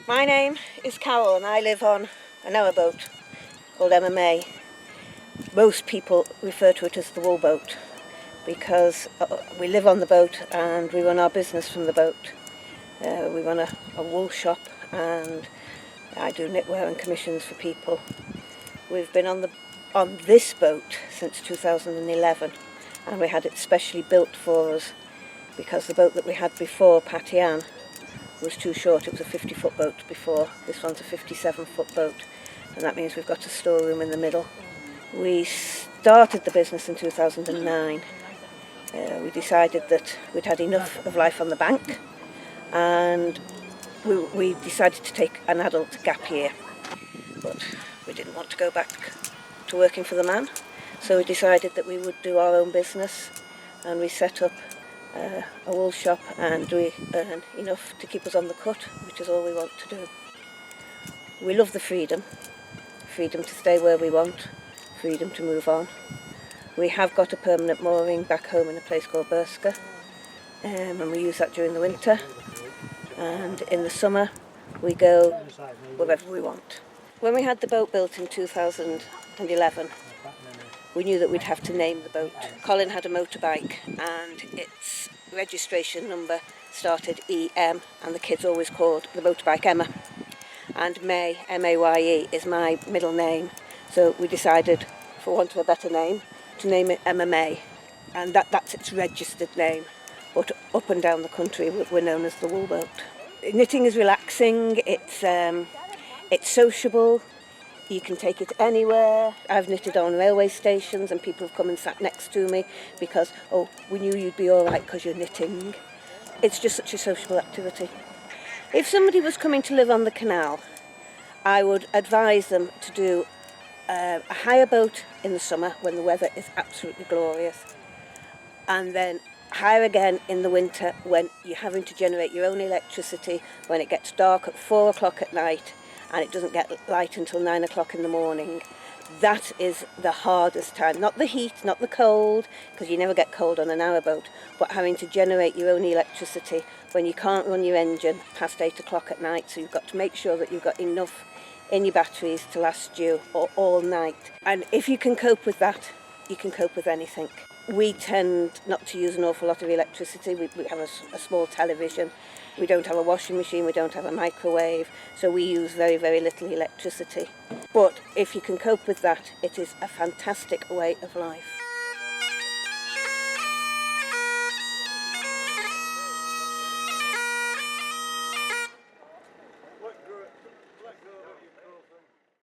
My name is Carole and I live on a narrowboat called Emma Maye. Most people refer to it as the wool boat because we live on the boat and we run our business from the boat. We run a wool shop and I do knitwear and commissions for people. We've been on this boat since 2011 and we had it specially built for us because the boat that we had before, Patty Ann, was too short. It was a 50-foot boat before. This one's a 57-foot boat, and that means we've got a storeroom in the middle. We started the business in 2009. We decided that we'd had enough of life on the bank, and we decided to take an adult gap year. But we didn't want to go back to working for the man, so we decided that we would do our own business, and we set up a wool shop, and we earn enough to keep us on the cut, which is all we want to do. We love the freedom to stay where we want, freedom to move on. We have got a permanent mooring back home in a place called Burska, and we use that during the winter, and in the summer we go wherever we want. When we had the boat built in 2011, we knew that we'd have to name the boat. Colin had a motorbike and its registration number started EM, and the kids always called the motorbike Emma. And May, M-A-Y-E, is my middle name. So we decided, for want of a better name, to name it Emma Maye. And that's its registered name. But up and down the country we're known as the wool boat. Knitting is relaxing, it's sociable. You can take it anywhere. I've knitted on railway stations and people have come and sat next to me because, oh, we knew you'd be all right because you're knitting. It's just such a sociable activity. If somebody was coming to live on the canal, I would advise them to do a hire boat in the summer when the weather is absolutely glorious, and then hire again in the winter when you're having to generate your own electricity, when it gets dark at 4 o'clock at night and it doesn't get light until 9 o'clock in the morning. That is the hardest time. Not the heat, not the cold, because you never get cold on a narrowboat, but having to generate your own electricity when you can't run your engine past 8 o'clock at night, so you've got to make sure that you've got enough in your batteries to last you all night. And if you can cope with that, you can cope with anything. We tend not to use an awful lot of electricity. We have a small television. We don't have a washing machine, we don't have a microwave, so we use very, very little electricity. But if you can cope with that, it is a fantastic way of life.